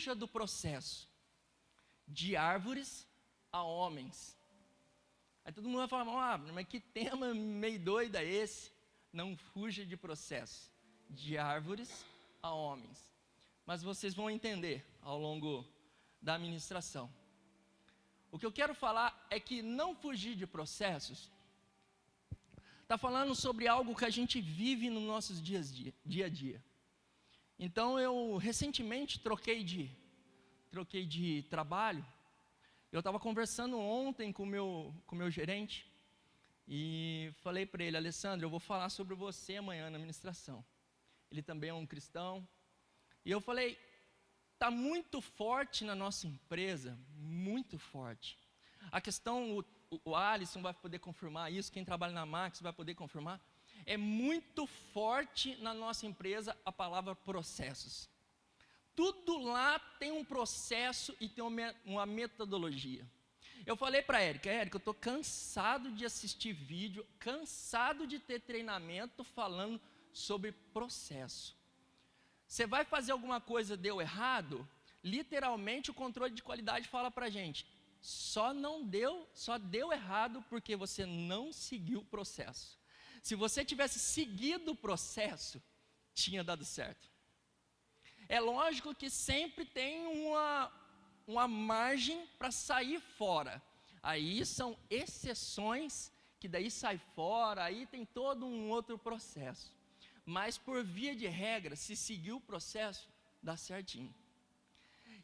fuja do processo. De árvores a homens. Aí todo mundo vai falar, mas que tema meio doido é esse? Não fuja de processo. De árvores a homens. Mas vocês vão entender ao longo da ministração. O que eu quero falar é que não fugir de processos está falando sobre algo que a gente vive nos nossos dia a dia. Então eu recentemente troquei de trabalho. Eu estava conversando ontem com o meu gerente e falei para ele, Alessandro, eu vou falar sobre você amanhã na ministração. Ele também é um cristão. E eu falei, está muito forte na nossa empresa, muito forte. A questão, o Alisson vai poder confirmar isso, quem trabalha na Max vai poder confirmar. É muito forte na nossa empresa a palavra processos. Tudo lá tem um processo e tem uma metodologia. Eu falei para a Érica, eu estou cansado de assistir vídeo, cansado de ter treinamento falando sobre processo. Você vai fazer alguma coisa, deu errado, literalmente o controle de qualidade fala para a gente, só deu errado porque você não seguiu o processo. Se você tivesse seguido o processo, tinha dado certo. É lógico que sempre tem uma margem para sair fora. Aí são exceções que daí sai fora, aí tem todo um outro processo. Mas por via de regra, se seguir o processo, dá certinho.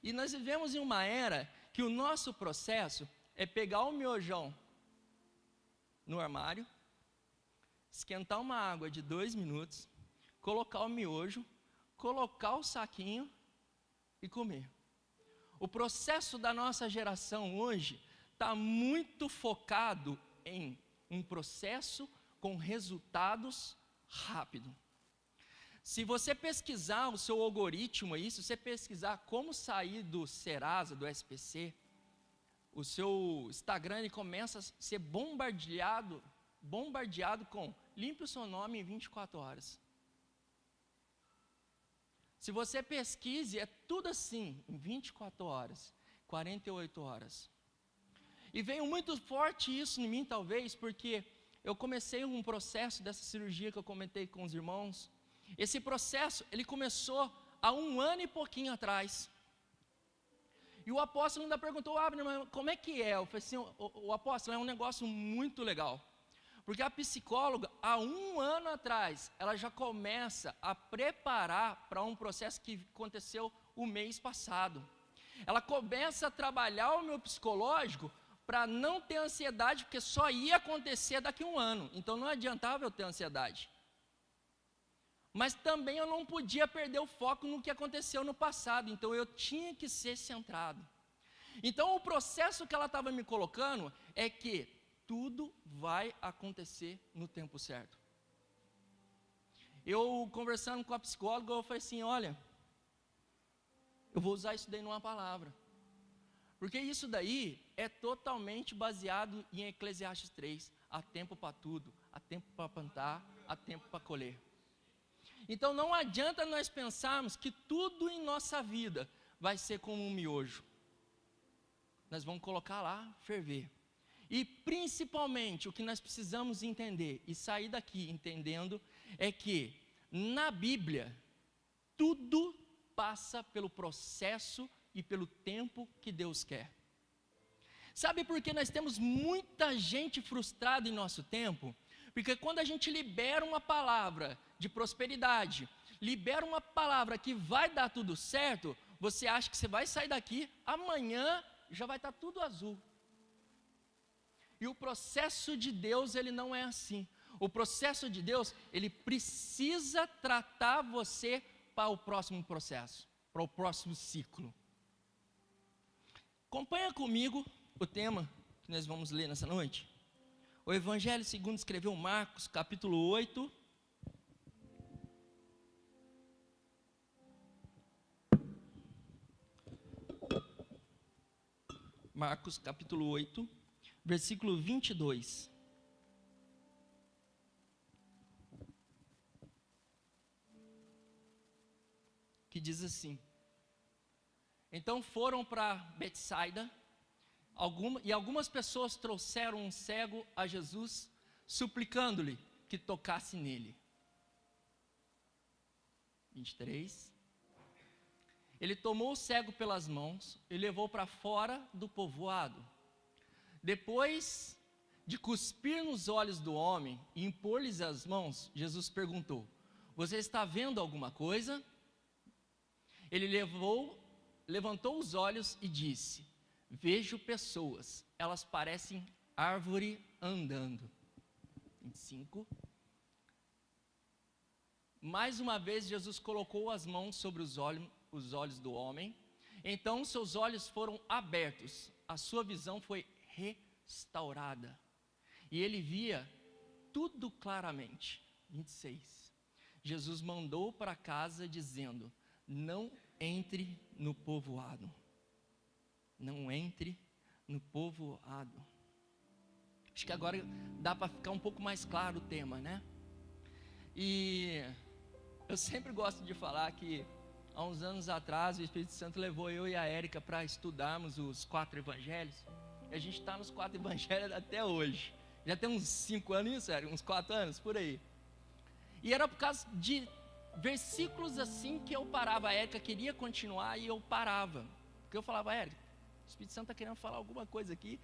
E nós vivemos em uma era que o nosso processo é pegar o miojão no armário, esquentar uma água de 2 minutos, colocar o miojo, colocar o saquinho e comer. O processo da nossa geração hoje está muito focado em um processo com resultados rápidos. Se você pesquisar o seu algoritmo aí, se você pesquisar como sair do Serasa, do SPC, o seu Instagram ele começa a ser bombardeado com limpe o seu nome em 24 horas. Se você pesquise, é tudo assim, em 24 horas, 48 horas. E veio muito forte isso em mim, talvez, porque eu comecei um processo dessa cirurgia que eu comentei com os irmãos. Esse processo, ele começou há 1 ano e pouquinho atrás. E o apóstolo ainda perguntou, mas como é que é? Eu falei assim, o apóstolo, é um negócio muito legal. Porque a psicóloga, há 1 ano atrás, ela já começa a preparar para um processo que aconteceu o mês passado. Ela começa a trabalhar o meu psicológico para não ter ansiedade, porque só ia acontecer daqui a 1 ano. Então não adiantava eu ter ansiedade. Mas também eu não podia perder o foco no que aconteceu no passado. Então eu tinha que ser centrado. Então o processo que ela estava me colocando é que tudo vai acontecer no tempo certo. Eu conversando com a psicóloga, eu falei assim, olha, eu vou usar isso daí numa palavra. Porque isso daí é totalmente baseado em Eclesiastes 3. Há tempo para tudo, há tempo para plantar, há tempo para colher. Então não adianta nós pensarmos que tudo em nossa vida vai ser como um miojo. Nós vamos colocar lá, ferver. E principalmente o que nós precisamos entender e sair daqui entendendo é que na Bíblia tudo passa pelo processo e pelo tempo que Deus quer. Sabe por que nós temos muita gente frustrada em nosso tempo? Porque quando a gente libera uma palavra de prosperidade, libera uma palavra que vai dar tudo certo, você acha que você vai sair daqui, amanhã já vai estar tudo azul. E o processo de Deus, ele não é assim. O processo de Deus, ele precisa tratar você para o próximo processo, para o próximo ciclo. Acompanha comigo o tema que nós vamos ler nessa noite. O Evangelho segundo escreveu Marcos, capítulo 8. Marcos, capítulo 8, versículo 22. Que diz assim: Então foram para Betsaida, e algumas pessoas trouxeram um cego a Jesus, suplicando-lhe que tocasse nele. 23. Ele tomou o cego pelas mãos e levou para fora do povoado. Depois de cuspir nos olhos do homem e impor-lhes as mãos, Jesus perguntou: você está vendo alguma coisa? Ele levantou os olhos e disse: vejo pessoas, elas parecem árvore andando. 25. Mais uma vez Jesus colocou as mãos sobre os olhos do homem, então seus olhos foram abertos, a sua visão foi restaurada, e ele via tudo claramente. 26. Jesus mandou para casa dizendo: não entre no povoado. Não entre no povoado. Acho que agora dá para ficar um pouco mais claro o tema, né? E eu sempre gosto de falar que há uns anos atrás o Espírito Santo levou eu e a Érica para estudarmos os 4 evangelhos. E a gente está nos 4 evangelhos até hoje. Já tem uns 5 anos, sério, uns 4 anos, por aí. E era por causa de versículos assim que eu parava. A Érica queria continuar e eu parava. Porque eu falava: Érica, o Espírito Santo está querendo falar alguma coisa aqui.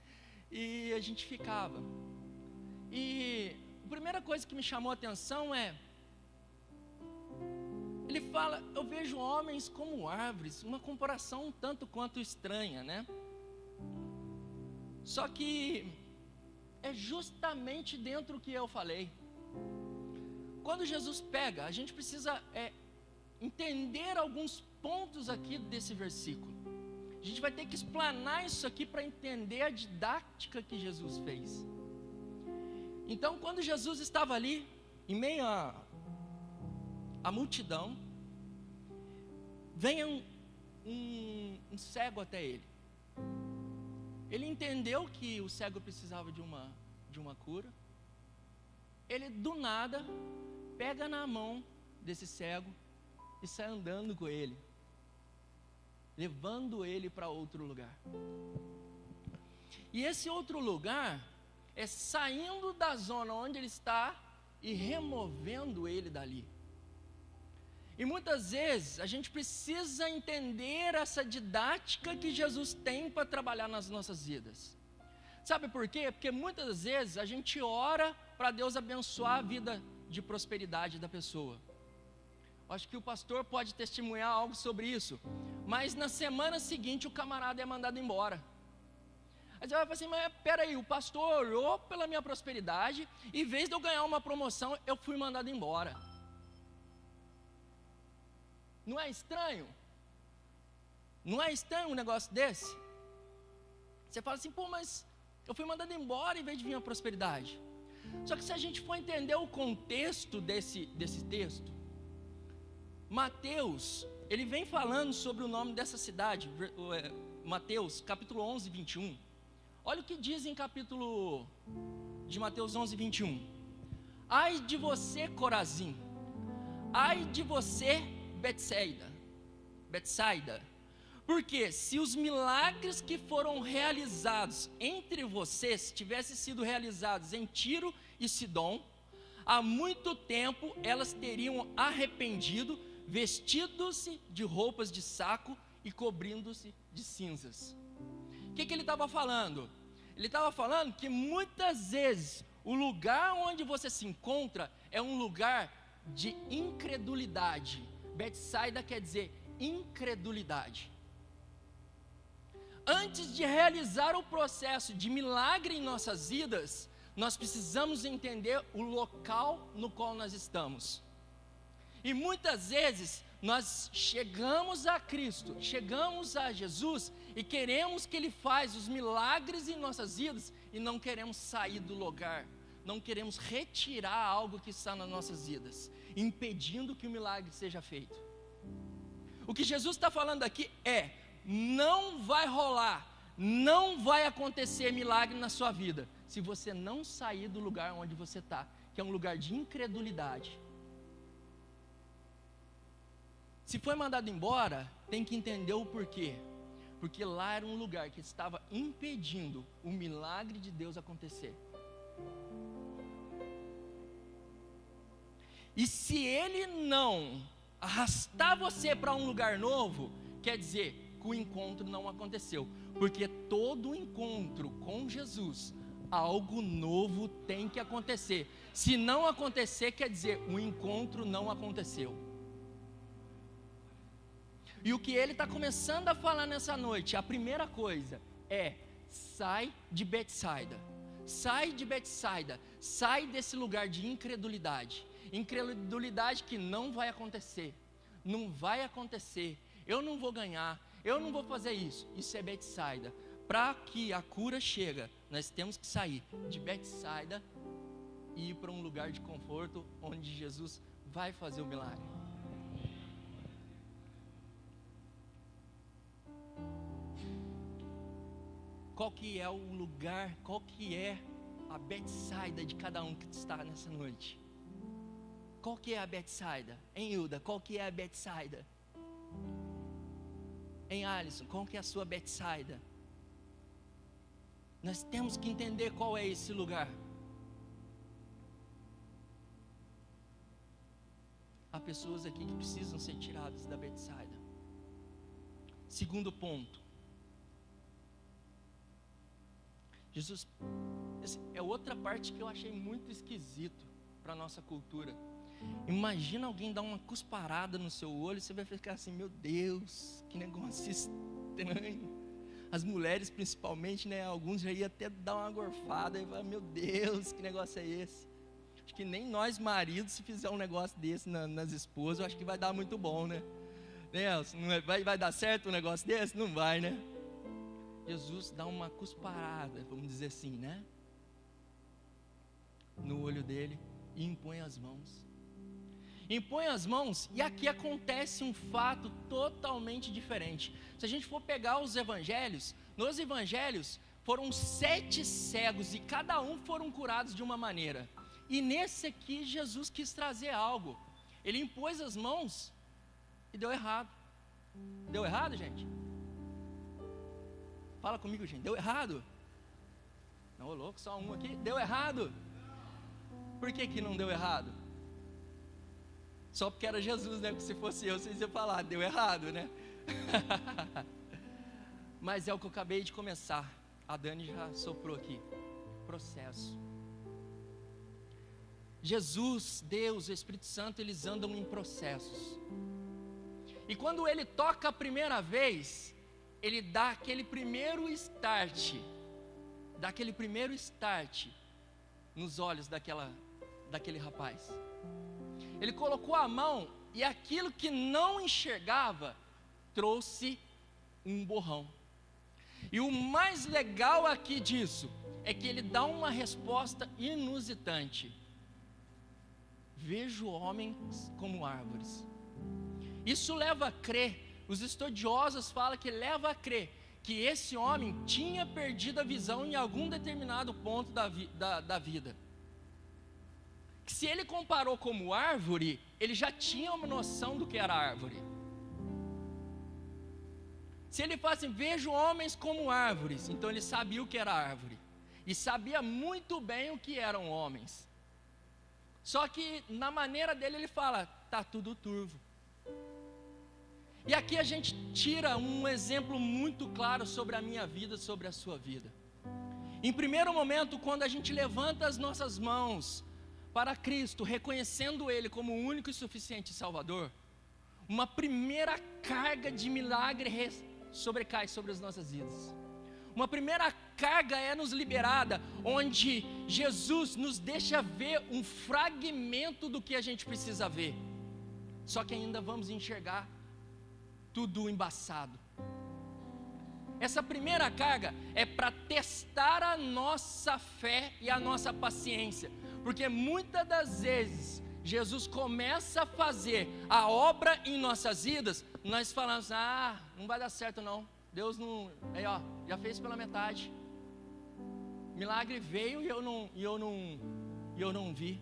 E a gente ficava. E a primeira coisa que me chamou a atenção é: ele fala, eu vejo homens como árvores, uma comparação um tanto quanto estranha, né? Só que é justamente dentro do que eu falei. Quando Jesus pega, a gente precisa entender alguns pontos aqui desse versículo. A gente vai ter que explanar isso aqui para entender a didática que Jesus fez. Então, quando Jesus estava ali, em meio à multidão, vem um cego até ele. Ele entendeu que o cego precisava de uma cura. Ele, do nada, pega na mão desse cego e sai andando com ele, levando ele para outro lugar. E esse outro lugar é saindo da zona onde ele está e removendo ele dali. E muitas vezes a gente precisa entender essa didática que Jesus tem para trabalhar nas nossas vidas. Sabe por quê? Porque muitas vezes a gente ora para Deus abençoar a vida de prosperidade da pessoa. Acho que o pastor pode testemunhar algo sobre isso. Mas na semana seguinte o camarada é mandado embora. Aí você vai falar assim: mas peraí, o pastor orou pela minha prosperidade, e em vez de eu ganhar uma promoção, eu fui mandado embora. Não é estranho? Não é estranho um negócio desse? Você fala assim: pô, mas eu fui mandado embora em vez de vir a prosperidade. Só que se a gente for entender o contexto desse texto, Mateus, ele vem falando sobre o nome dessa cidade, Mateus, capítulo 11, 21. Olha o que diz em capítulo de Mateus 11, 21. Ai de você, Corazim, ai de você, Betsaida, porque se os milagres que foram realizados entre vocês tivessem sido realizados em Tiro e Sidom, há muito tempo elas teriam arrependido, vestindo-se de roupas de saco e cobrindo-se de cinzas. O que ele estava falando? Ele estava falando que muitas vezes o lugar onde você se encontra é um lugar de incredulidade. Betsaida quer dizer incredulidade. Antes de realizar o processo de milagre em nossas vidas, nós precisamos entender o local no qual nós estamos. E muitas vezes nós chegamos a Cristo, chegamos a Jesus e queremos que Ele faça os milagres em nossas vidas e não queremos sair do lugar, não queremos retirar algo que está nas nossas vidas, impedindo que o milagre seja feito. O que Jesus está falando aqui é: não vai rolar, não vai acontecer milagre na sua vida se você não sair do lugar onde você está, que é um lugar de incredulidade. Se foi mandado embora, tem que entender o porquê. porque lá era um lugar que estava impedindo o milagre de Deus acontecer. E se ele não arrastar você para um lugar novo, quer dizer que o encontro não aconteceu, porque todo encontro com Jesus, algo novo tem que acontecer. Se não acontecer, quer dizer, o encontro não aconteceu. E o que ele está começando a falar nessa noite, a primeira coisa é: sai de Betsaida. Sai de Betsaida, sai desse lugar de incredulidade. Incredulidade que não vai acontecer, não vai acontecer, eu não vou ganhar, eu não vou fazer isso. Isso é Betsaida. Para que a cura chegue, nós temos que sair de Betsaida e ir para um lugar de conforto, onde Jesus vai fazer o milagre. Qual que é o lugar, qual que é a Betsaida de cada um que está nessa noite? Qual que é a Betsaida? Em Hilda, qual que é a Betsaida? Em Alisson, qual que é a sua Betsaida? Nós temos que entender qual é esse lugar. Há pessoas aqui que precisam ser tiradas da Betsaida. Segundo ponto. Jesus, é outra parte que eu achei muito esquisito para a nossa cultura. Imagina alguém dar uma cusparada no seu olho, você vai ficar assim: meu Deus, que negócio estranho. As mulheres principalmente, né, alguns já iam até dar uma gorfada e falar: meu Deus, que negócio é esse? Acho que nem nós maridos, se fizer um negócio desse nas esposas, eu acho que vai dar muito bom, né? Vai dar certo um negócio desse? Não vai, né? Jesus dá uma cusparada, vamos dizer assim, né, no olho dele e impõe as mãos. Impõe as mãos, e aqui acontece um fato totalmente diferente. Se a gente for pegar os evangelhos, nos evangelhos foram 7 cegos e cada um foram curados de uma maneira. E nesse aqui Jesus quis trazer algo. Ele impôs as mãos e deu errado. Deu errado, gente? Fala comigo, gente. Deu errado? Não, ô louco, só um aqui. Deu errado? Por que não deu errado? Só porque era Jesus, né? Porque se fosse eu, vocês iam falar: deu errado, né? Mas é o que eu acabei de começar. A Dani já soprou aqui. Processo. Jesus, Deus, o Espírito Santo, eles andam em processos. E quando ele toca a primeira vez, ele dá aquele primeiro start. Dá aquele primeiro start nos olhos daquele rapaz. Ele colocou a mão e aquilo que não enxergava trouxe um borrão. E o mais legal aqui disso é que ele dá uma resposta inusitante: vejo homens como árvores. Isso leva a crer, os estudiosos falam que leva a crer que esse homem tinha perdido a visão em algum determinado ponto da vida. Que se ele comparou como árvore, ele já tinha uma noção do que era árvore. Se ele fala assim: vejo homens como árvores, então ele sabia o que era árvore. E sabia muito bem o que eram homens. Só que na maneira dele ele fala: tá tudo turvo. E aqui a gente tira um exemplo muito claro sobre a minha vida, sobre a sua vida. Em primeiro momento, quando a gente levanta as nossas mãos para Cristo, reconhecendo Ele como o único e suficiente Salvador, uma primeira carga de milagre sobrecai sobre as nossas vidas. Uma primeira carga é nos liberada, onde Jesus nos deixa ver um fragmento do que a gente precisa ver. Só que ainda vamos enxergar tudo embaçado. Essa primeira carga é para testar a nossa fé e a nossa paciência, porque muitas das vezes Jesus começa a fazer a obra em nossas vidas, nós falamos: ah, não vai dar certo não, Deus não, aí ó, já fez pela metade, milagre veio e eu não vi.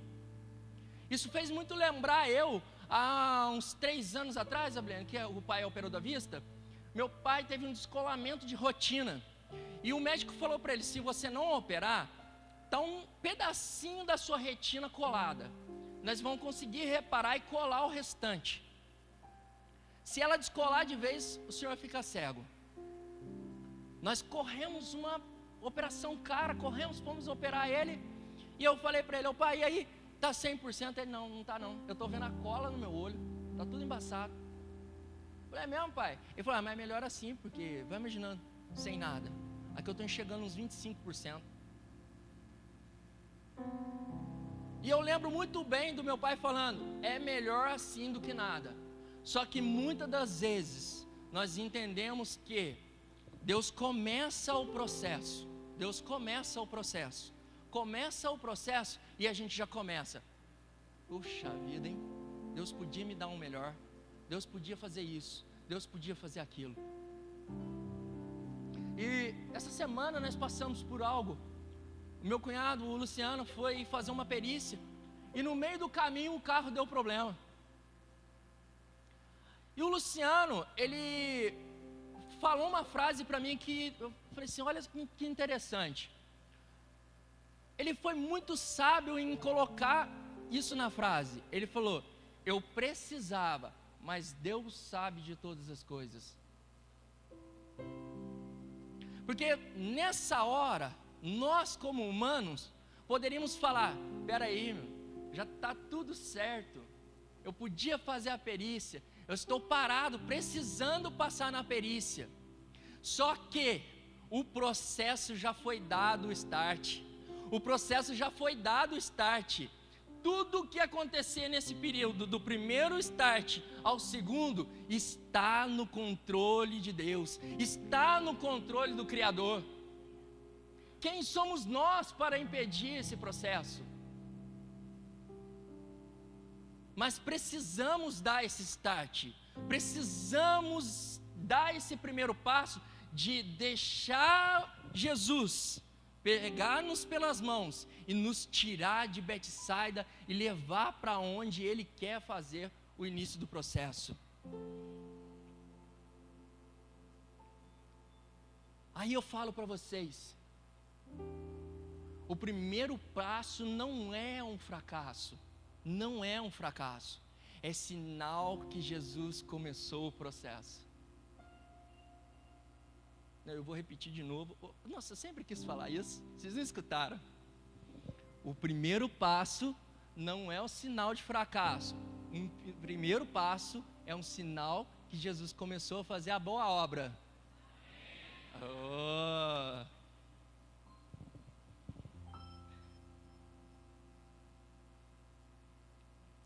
Isso fez muito lembrar há uns 3 anos atrás, que o pai operou da vista. meu pai teve um descolamento de rotina. E o médico falou para ele, se você não operar, está um pedacinho da sua retina colada. Nós vamos conseguir reparar e colar o restante. Se ela descolar de vez, o senhor fica cego. Nós corremos uma operação cara, fomos operar ele. E eu falei para ele, pai, e aí, está 100%? Ele, não está não. Eu estou vendo a cola no meu olho, está tudo embaçado. Eu falei, é mesmo, pai? Ele falou, mas é melhor assim, porque vai imaginando, sem nada. Aqui eu estou enxergando uns 25%. E eu lembro muito bem do meu pai falando, é melhor assim do que nada. Só que muitas das vezes, nós entendemos que Deus começa o processo. Deus começa o processo. Começa o processo e a gente já começa. Puxa vida, hein? Deus podia me dar um melhor. Deus podia fazer isso. Deus podia fazer aquilo. E essa semana nós passamos por algo. O meu cunhado, o Luciano, foi fazer uma perícia. E no meio do caminho o carro deu problema. E o Luciano, ele falou uma frase para mim que eu falei assim, olha que interessante. Ele foi muito sábio em colocar isso na frase. Ele falou, eu precisava, mas Deus sabe de todas as coisas. Porque nessa hora, nós como humanos, poderíamos falar, peraí, já está tudo certo. Eu podia fazer a perícia. Eu estou parado, precisando passar na perícia. Só que o processo já foi dado o start. O processo já foi dado o start. Tudo o que acontecer nesse período, do primeiro start ao segundo, está no controle de Deus. Está no controle do Criador. Quem somos nós para impedir esse processo? Mas precisamos dar esse start, precisamos dar esse primeiro passo de deixar Jesus pegar-nos pelas mãos e nos tirar de Betsaida e levar para onde Ele quer fazer o início do processo. Aí eu falo para vocês, o primeiro passo não é um fracasso. Não é um fracasso, é sinal que Jesus começou o processo. Eu vou repetir de novo. Nossa, eu sempre quis falar isso, vocês não escutaram? O primeiro passo não é um sinal de fracasso. O primeiro passo é um sinal que Jesus começou a fazer a boa obra. Oh.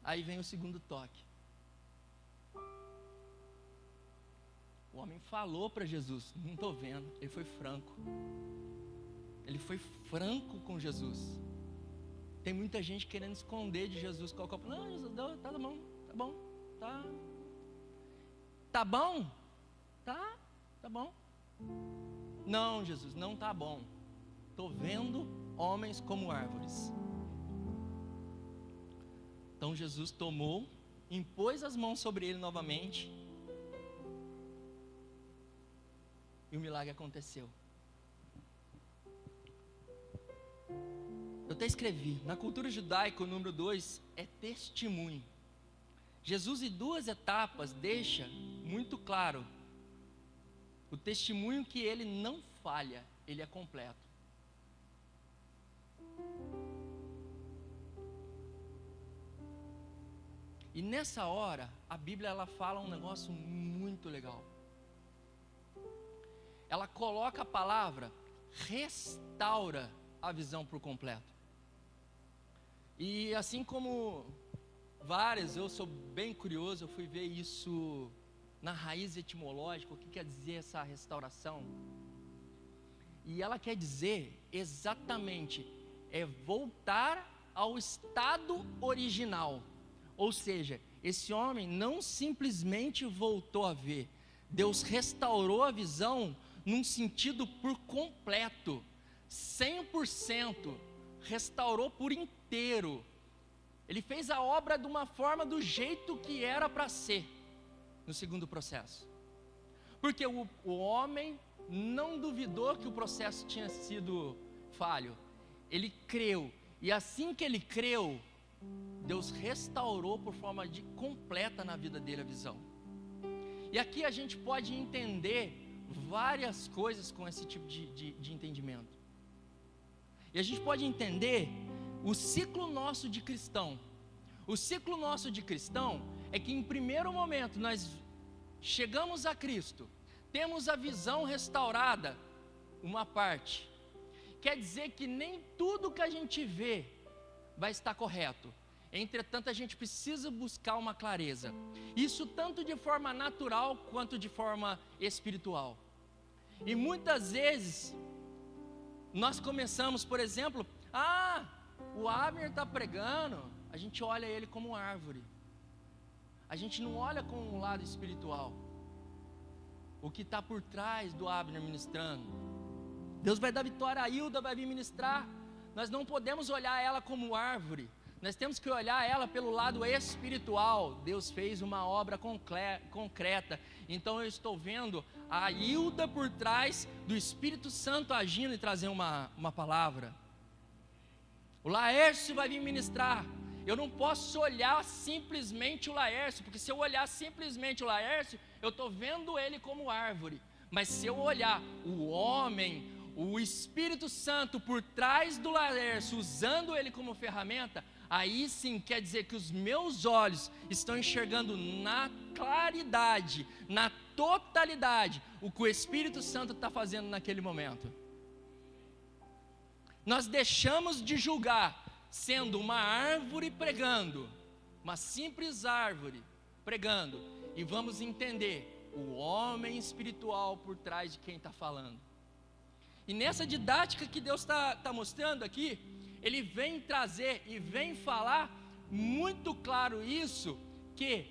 Aí vem o segundo toque. O homem falou para Jesus, não estou vendo, ele foi franco. Ele foi franco com Jesus. Tem muita gente querendo esconder de Jesus. Não, Jesus, tá bom, tá bom, tá. Tá bom? Tá bom. Não, Jesus, não tá bom. Estou vendo homens como árvores. Então Jesus tomou, impôs as mãos sobre ele novamente, e o milagre aconteceu. Eu até escrevi, na cultura judaica o número 2 é testemunho. Jesus em 2 etapas deixa muito claro o testemunho que ele não falha, ele é completo. E nessa hora, a Bíblia ela fala um negócio muito legal. Ela coloca a palavra, restaura a visão por completo. E assim como várias, eu sou bem curioso, eu fui ver isso na raiz etimológica, o que quer dizer essa restauração. E ela quer dizer exatamente, voltar ao estado original. Ou seja, esse homem não simplesmente voltou a ver, Deus restaurou a visão num sentido por completo, 100%, restaurou por inteiro. Ele fez a obra de uma forma do jeito que era para ser, no segundo processo. Porque o homem não duvidou que o processo tinha sido falho. Ele creu. E assim que ele creu, Deus restaurou por forma completa na vida dele a visão. E aqui a gente pode entender várias coisas com esse tipo de entendimento. E a gente pode entender o ciclo nosso de cristão. O ciclo nosso de cristão é que em primeiro momento nós chegamos a Cristo, temos a visão restaurada, uma parte. Quer dizer que nem tudo que a gente vê vai estar correto. Entretanto, a gente precisa buscar uma clareza. Isso tanto de forma natural quanto de forma espiritual. E muitas vezes nós começamos, por exemplo, o Abner está pregando, a gente olha ele como árvore. A gente não olha com um lado espiritual. O que está por trás do Abner ministrando. Deus vai dar vitória, a Hilda vai vir ministrar. Nós não podemos olhar ela como árvore. Nós temos que olhar ela pelo lado espiritual. Deus fez uma obra concreta. Então eu estou vendo a Hilda por trás do Espírito Santo agindo e trazendo uma palavra. O Laércio vai vir ministrar. Eu não posso olhar simplesmente o Laércio, porque se eu olhar simplesmente o Laércio, eu estou vendo ele como árvore. Mas se eu olhar o homem, o Espírito Santo por trás do Laércio, usando ele como ferramenta, aí sim quer dizer que os meus olhos estão enxergando na claridade, na totalidade, o que o Espírito Santo está fazendo naquele momento. Nós deixamos de julgar sendo uma árvore pregando, uma simples árvore pregando, e vamos entender o homem espiritual por trás de quem está falando. E nessa didática que Deus está mostrando aqui, Ele vem trazer e vem falar muito claro isso, que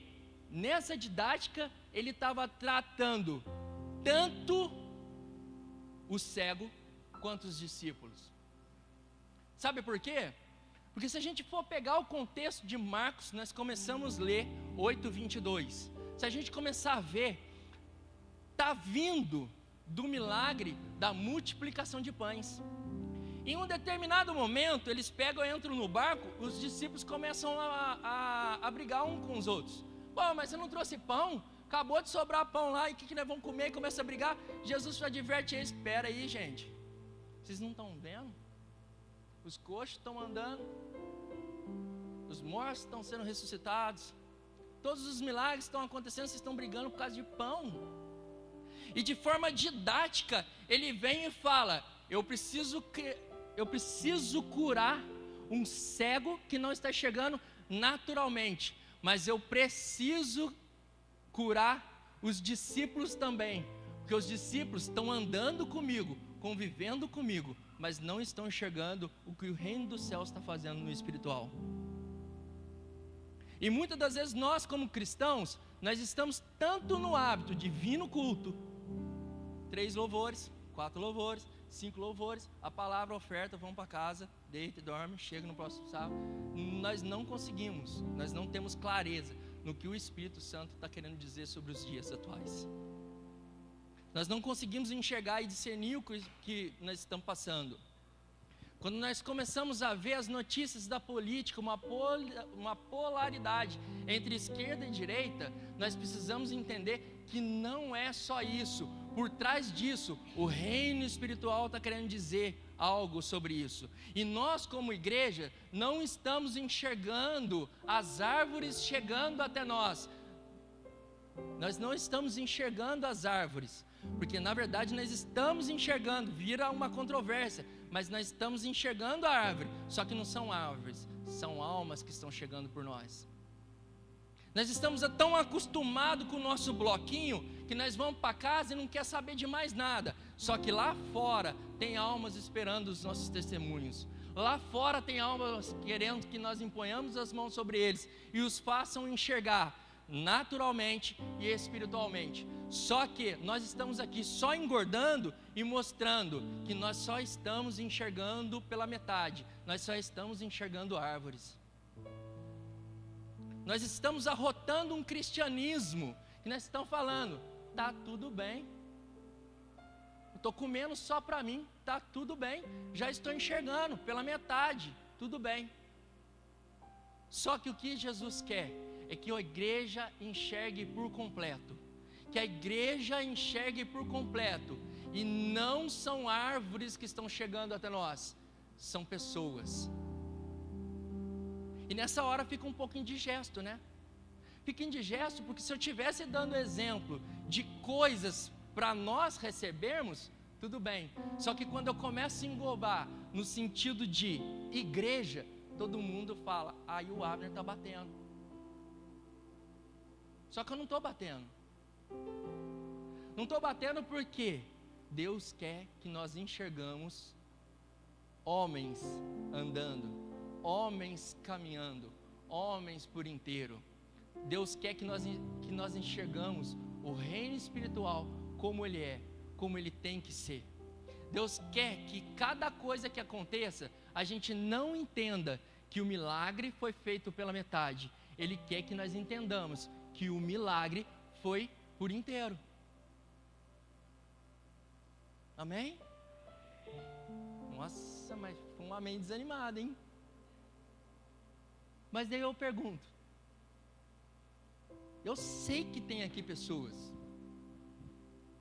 nessa didática Ele estava tratando tanto o cego quanto os discípulos. Sabe por quê? Porque se a gente for pegar o contexto de Marcos, nós começamos a ler 8:22. Se a gente começar a ver, está vindo do milagre da multiplicação de pães. Em um determinado momento, eles pegam e entram no barco, os discípulos começam a brigar um com os outros. Pô, mas você não trouxe pão? Acabou de sobrar pão lá, e o que nós vamos comer? E começa a brigar. Jesus adverte eles: espera aí, gente, vocês não estão vendo? Os coxos estão andando, os mortos estão sendo ressuscitados, todos os milagres estão acontecendo, vocês estão brigando por causa de pão. E de forma didática, ele vem e fala: eu preciso curar um cego que não está enxergando naturalmente, mas eu preciso curar os discípulos também, porque os discípulos estão andando comigo, convivendo comigo, mas não estão enxergando o que o reino dos céus está fazendo no espiritual. E muitas das vezes nós, como cristãos, nós estamos tanto no hábito de vir no culto, 3 louvores, 4 louvores, 5 louvores, a palavra, a oferta, vamos para casa, deita e dorme, chega no próximo sábado. Nós não conseguimos, nós não temos clareza no que o Espírito Santo está querendo dizer sobre os dias atuais. Nós não conseguimos enxergar e discernir o que nós estamos passando. Quando nós começamos a ver as notícias da política, uma polaridade entre esquerda e direita, nós precisamos entender que não é só isso. Por trás disso, o reino espiritual está querendo dizer algo sobre isso. E nós, como igreja, não estamos enxergando as árvores chegando até nós. Nós não estamos enxergando as árvores, porque na verdade nós estamos enxergando, vira uma controvérsia, mas nós estamos enxergando a árvore, só que não são árvores, são almas que estão chegando por nós. Nós estamos tão acostumados com o nosso bloquinho, que nós vamos para casa e não quer saber de mais nada, só que lá fora tem almas esperando os nossos testemunhos. Lá fora tem almas querendo que nós imponhamos as mãos sobre eles e os façam enxergar naturalmente e espiritualmente. Só que nós estamos aqui só engordando e mostrando que nós só estamos enxergando pela metade, nós só estamos enxergando árvores. Nós estamos arrotando um cristianismo, que nós estamos falando, tá tudo bem. Estou comendo só para mim, tá tudo bem. Já estou enxergando pela metade, tudo bem. Só que o que Jesus quer é que a igreja enxergue por completo. Que a igreja enxergue por completo. E não são árvores que estão chegando até nós, são pessoas. E nessa hora fica um pouco indigesto, né? Fica indigesto porque se eu estivesse dando exemplo de coisas para nós recebermos, tudo bem. Só que quando eu começo a englobar no sentido de igreja, todo mundo fala, aí o Abner está batendo. Só que eu não estou batendo. Não estou batendo porque Deus quer que nós enxergamos homens andando, homens caminhando, homens por inteiro. Deus quer que nós enxergamos o reino espiritual como ele é, como ele tem que ser. Deus quer que cada coisa que aconteça, a gente não entenda que o milagre foi feito pela metade. Ele quer que nós entendamos que o milagre foi por inteiro. Amém? Nossa, mas foi um amém desanimado, hein? Mas daí eu pergunto, eu sei que tem aqui pessoas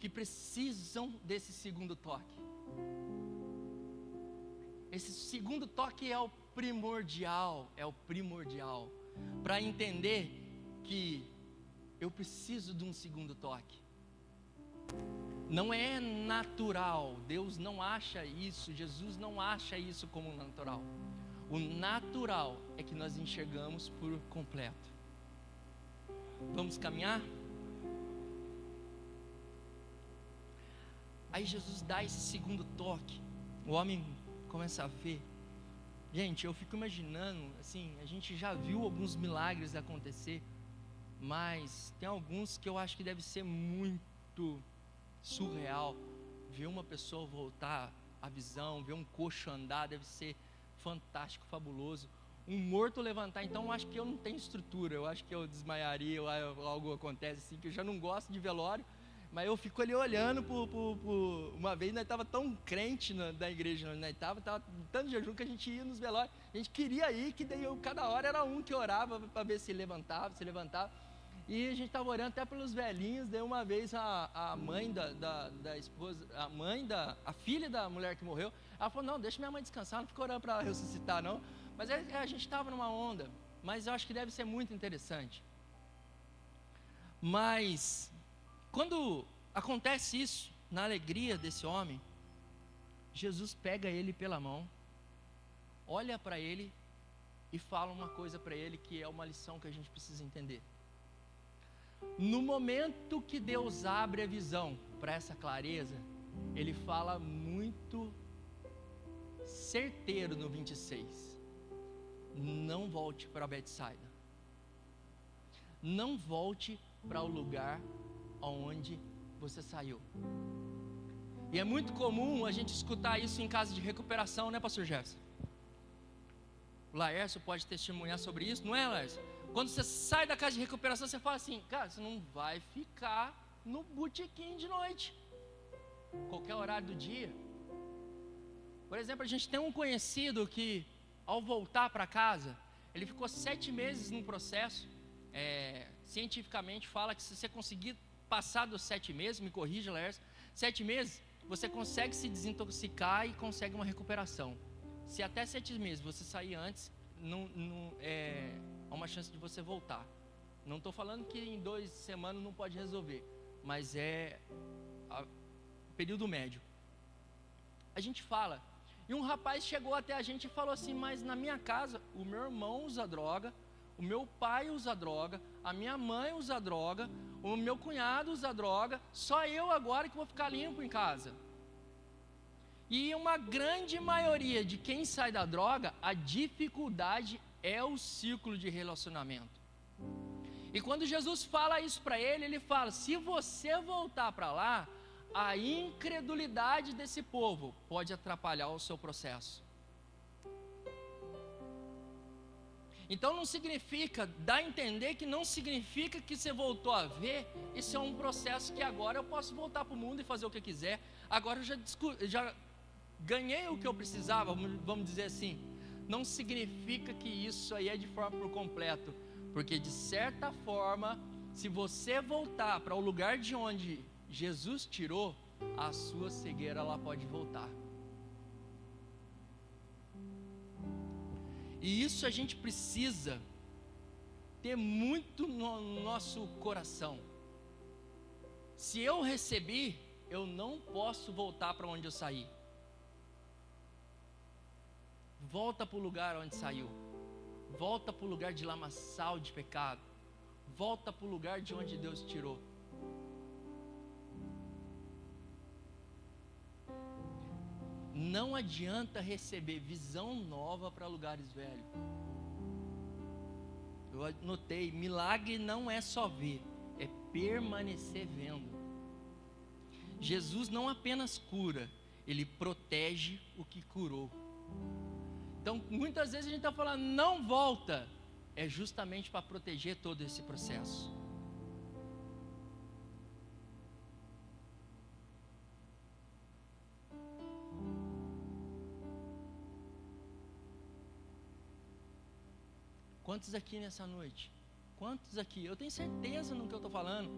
que precisam desse segundo toque. Esse segundo toque é o primordial, para entender que eu preciso de um segundo toque. Não é natural, Deus não acha isso, Jesus não acha isso como natural. O natural é que nós enxergamos por completo. Vamos caminhar? Aí Jesus dá esse segundo toque, o homem começa a ver. Gente, eu fico imaginando, assim, a gente já viu alguns milagres acontecer, mas tem alguns que eu acho que deve ser muito surreal. Ver uma pessoa voltar à visão, ver um coxo andar, deve ser fantástico, fabuloso. Um morto levantar, então eu acho que eu não tenho estrutura, eu acho que eu desmaiaria, ou algo acontece assim, que eu já não gosto de velório, mas eu fico ali olhando uma vez nós estava tão crente da igreja, nós estava tanto jejum que a gente ia nos velórios, a gente queria ir, que daí cada hora era um que orava para ver se levantava, e a gente estava orando até pelos velhinhos. Daí uma vez a mãe da esposa, a filha da mulher que morreu, ela falou, não, deixa minha mãe descansar, não fica orando para ela ressuscitar não. Mas a gente estava numa onda, mas eu acho que deve ser muito interessante. Mas quando acontece isso, na alegria desse homem, Jesus pega ele pela mão, olha para ele e fala uma coisa para ele que é uma lição que a gente precisa entender. No momento que Deus abre a visão para essa clareza, ele fala muito certeiro no 26. Não volte para Betsaida. Não volte para o lugar onde você saiu. E é muito comum a gente escutar isso em casa de recuperação, né, pastor Jefferson? O Laércio pode testemunhar sobre isso, não é, Laércio? Quando você sai da casa de recuperação, você fala assim, cara, você não vai ficar no botequim de noite, qualquer horário do dia. Por exemplo, a gente tem um conhecido que, ao voltar para casa, ele ficou 7 meses num processo, cientificamente fala que se você conseguir passar dos 7 meses, me corrija, Laércio, 7 meses, você consegue se desintoxicar e consegue uma recuperação. Se até 7 meses você sair antes, há uma chance de você voltar. Não estou falando que em 2 semanas não pode resolver, mas é período médio. A gente fala, e um rapaz chegou até a gente e falou assim, mas na minha casa, o meu irmão usa droga, o meu pai usa droga, a minha mãe usa droga, o meu cunhado usa droga, só eu agora que vou ficar limpo em casa. E uma grande maioria de quem sai da droga, a dificuldade é o ciclo de relacionamento. E quando Jesus fala isso para ele, ele fala, se você voltar para lá, a incredulidade desse povo pode atrapalhar o seu processo. Então não significa, dá a entender que não significa que você voltou a ver, isso é um processo que agora eu posso voltar para o mundo e fazer o que eu quiser, agora eu já ganhei o que eu precisava, vamos dizer assim. Não significa que isso aí é de forma por completo, porque de certa forma, se você voltar para o lugar de onde Jesus tirou, a sua cegueira ela pode voltar. E isso a gente precisa ter muito no nosso coração. Se eu recebi, eu não posso voltar para onde eu saí. Volta para o lugar onde saiu. Volta para o lugar de lamaçal de pecado. Volta para o lugar de onde Deus tirou. Não adianta receber visão nova para lugares velhos. Eu anotei, milagre não é só ver, é permanecer vendo. Jesus não apenas cura, Ele protege o que curou. Então, muitas vezes a gente está falando, não volta, é justamente para proteger todo esse processo. Quantos aqui nessa noite? Quantos aqui? Eu tenho certeza no que eu estou falando,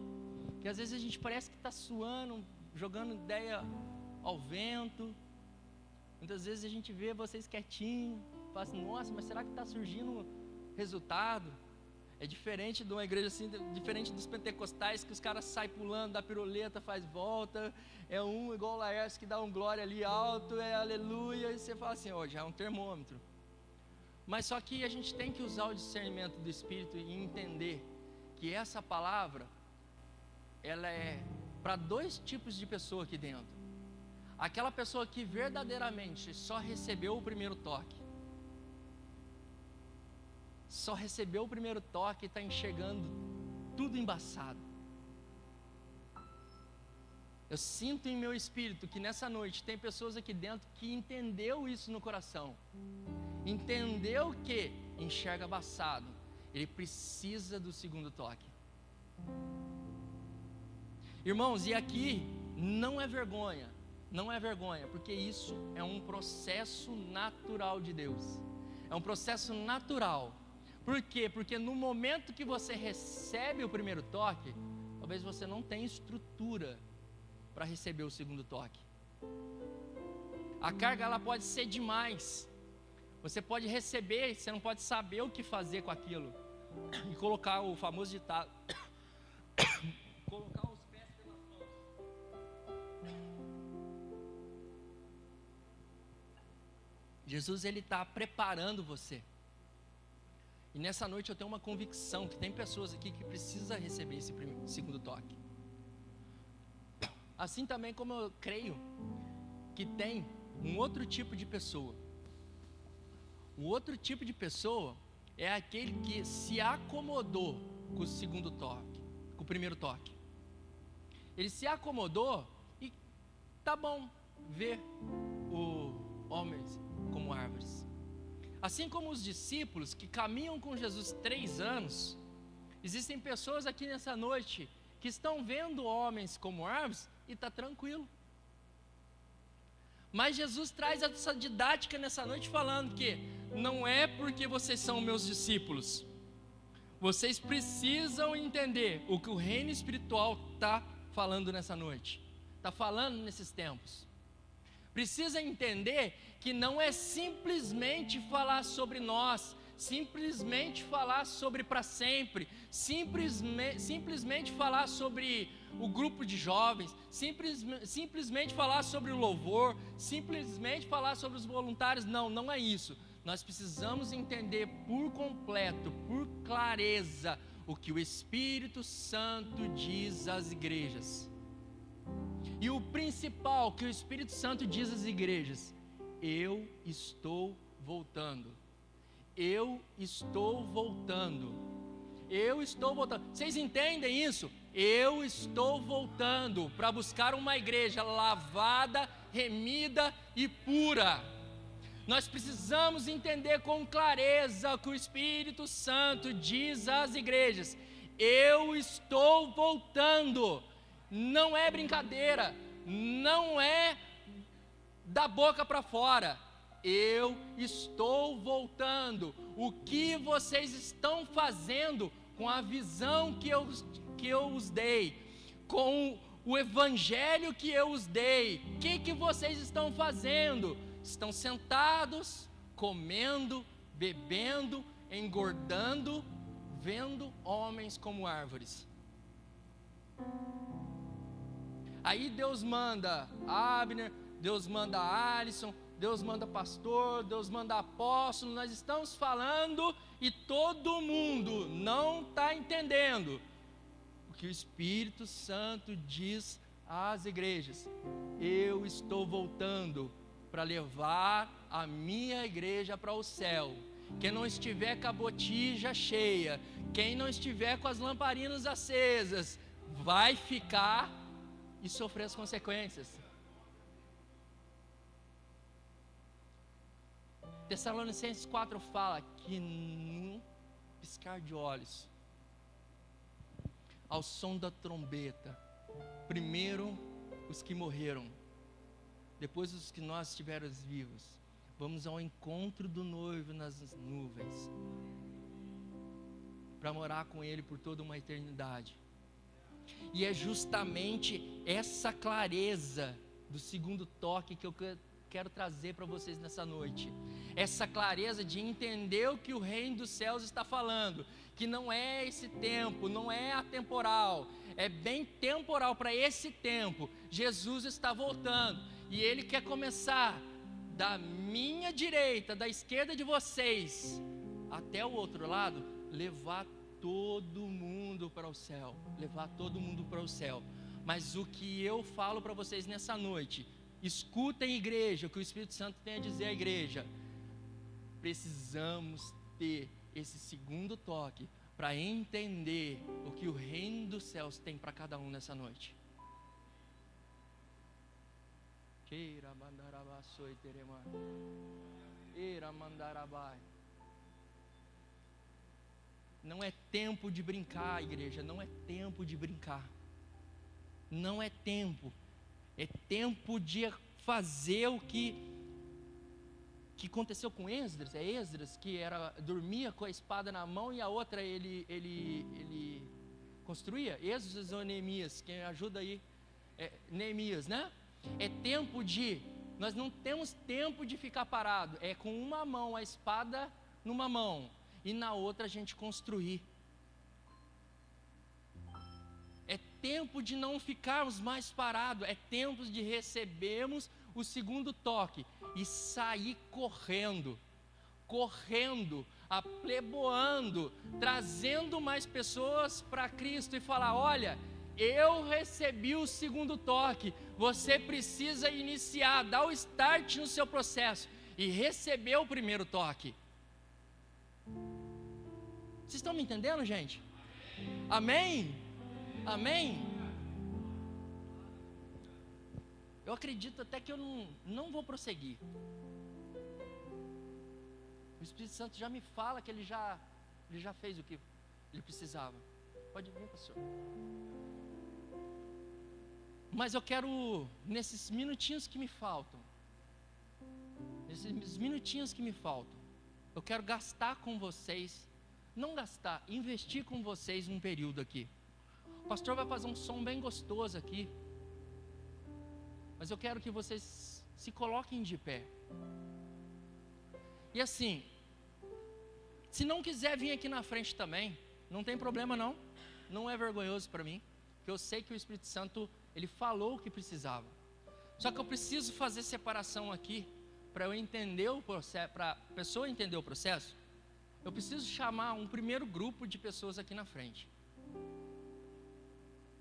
que às vezes a gente parece que está suando, jogando ideia ao vento. Muitas vezes a gente vê vocês quietinhos, fala assim, nossa, mas será que está surgindo resultado? É diferente de uma igreja assim, diferente dos pentecostais, que os caras saem pulando, dá piruleta, faz volta, é um igual o Laércio que dá um glória ali alto, é aleluia, e você fala assim, ó, já é um termômetro. Mas só que a gente tem que usar o discernimento do Espírito e entender que essa palavra, ela é para dois tipos de pessoa aqui dentro. Aquela pessoa que verdadeiramente só recebeu o primeiro toque. Só recebeu o primeiro toque e está enxergando tudo embaçado. Eu sinto em meu espírito que nessa noite tem pessoas aqui dentro que entendeu isso no coração. Entendeu que enxerga embaçado. Ele precisa do segundo toque. Irmãos, e aqui não é vergonha. Não é vergonha, porque isso é um processo natural de Deus. É um processo natural. Por quê? Porque no momento que você recebe o primeiro toque, talvez você não tenha estrutura para receber o segundo toque. A carga ela pode ser demais. Você pode receber, você não pode saber o que fazer com aquilo. E colocar o famoso ditado, colocar os pés pelas mãos. Jesus ele está preparando você. E nessa noite eu tenho uma convicção que tem pessoas aqui que precisam receber esse segundo toque. Assim também como eu creio que tem um outro tipo de pessoa. O outro tipo de pessoa é aquele que se acomodou com o segundo toque, com o primeiro toque. Ele se acomodou e tá bom ver os homens como árvores. Assim como os discípulos que caminham com Jesus 3 anos, existem pessoas aqui nessa noite que estão vendo homens como árvores e está tranquilo. Mas Jesus traz essa didática nessa noite falando que não é porque vocês são meus discípulos. Vocês precisam entender o que o reino espiritual está falando nessa noite. Está falando nesses tempos. Precisa entender que não é simplesmente falar sobre nós, simplesmente falar sobre para sempre, simplesmente falar sobre o grupo de jovens, simplesmente falar sobre o louvor, simplesmente falar sobre os voluntários. Não é isso. Nós precisamos entender por completo, por clareza, o que o Espírito Santo diz às igrejas. E o principal que o Espírito Santo diz às igrejas: eu estou voltando. Eu estou voltando. Eu estou voltando. Vocês entendem isso? Eu estou voltando para buscar uma igreja lavada, remida e pura. Nós precisamos entender com clareza o que o Espírito Santo diz às igrejas. Eu estou voltando. Não é brincadeira, não é da boca para fora. Eu estou voltando. O que vocês estão fazendo com a visão que eu os dei, com o evangelho que eu os dei? O que vocês estão fazendo? Estão sentados, comendo, bebendo, engordando, vendo homens como árvores. Aí Deus manda Abner, Deus manda Alisson, Deus manda pastor, Deus manda apóstolo. Nós estamos falando e todo mundo não está entendendo o que o Espírito Santo diz às igrejas. Eu estou voltando para levar a minha igreja para o céu. Quem não estiver com a botija cheia, quem não estiver com as lamparinas acesas, vai ficar e sofrer as consequências. Tessalonicenses 4 fala que num piscar de olhos, ao som da trombeta, primeiro os que morreram, depois os que nós estivermos vivos, vamos ao encontro do noivo nas nuvens, para morar com ele por toda uma eternidade. E é justamente essa clareza do segundo toque que eu quero trazer para vocês nessa noite. Essa clareza de entender o que o reino dos céus está falando, que não é esse tempo, não é atemporal, é bem temporal para esse tempo. Jesus está voltando e Ele quer começar da minha direita, da esquerda de vocês, até o outro lado, levar todo mundo para o céu, levar todo mundo para o céu. Mas o que eu falo para vocês nessa noite, escutem, igreja, o que o Espírito Santo tem a dizer à igreja. Precisamos ter esse segundo toque para entender o que o reino dos céus tem para cada um nessa noite. Não é tempo de brincar, igreja, não é tempo de brincar. Não é tempo. É tempo de fazer o que aconteceu com Esdras. É Esdras que dormia com a espada na mão e a outra ele construía. Esdras ou Neemias, quem ajuda aí? Neemias, né? É tempo nós não temos tempo de ficar parado. É com uma mão a espada numa mão e na outra a gente construir. É tempo de não ficarmos mais parados, é tempo de recebermos o segundo toque e sair correndo, apleboando, trazendo mais pessoas para Cristo e falar: olha, eu recebi o segundo toque, você precisa iniciar, dar o start no seu processo e receber o primeiro toque. Vocês estão me entendendo, gente? Amém? Amém? Eu acredito até que eu não vou prosseguir. O Espírito Santo já me fala que ele já fez o que ele precisava. Pode vir, pastor. Mas eu quero, nesses minutinhos que me faltam, eu quero gastar com vocês, investir com vocês um período aqui. O pastor vai fazer um som bem gostoso aqui, mas eu quero que vocês se coloquem de pé. E assim, se não quiser vir aqui na frente também, não tem problema não é vergonhoso para mim, porque eu sei que o Espírito Santo, ele falou o que precisava. Só que eu preciso fazer separação aqui, para eu entender o processo, para a pessoa entender o processo. Eu preciso chamar um primeiro grupo de pessoas aqui na frente.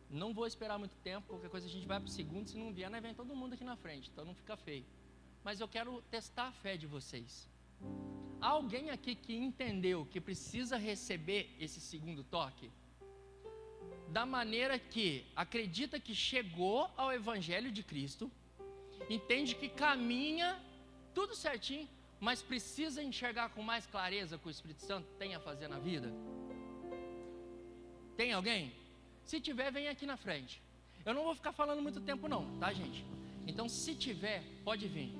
Não vou esperar muito tempo, qualquer coisa a gente vai para o segundo, se não vier, vem todo mundo aqui na frente, então não fica feio. Mas eu quero testar a fé de vocês. Há alguém aqui que entendeu que precisa receber esse segundo toque? Da maneira que acredita que chegou ao Evangelho de Cristo, entende que caminha tudo certinho, mas precisa enxergar com mais clareza o que o Espírito Santo tem a fazer na vida? Tem alguém? Se tiver, vem aqui na frente. Eu não vou ficar falando muito tempo não, tá, gente? Então, se tiver, pode vir.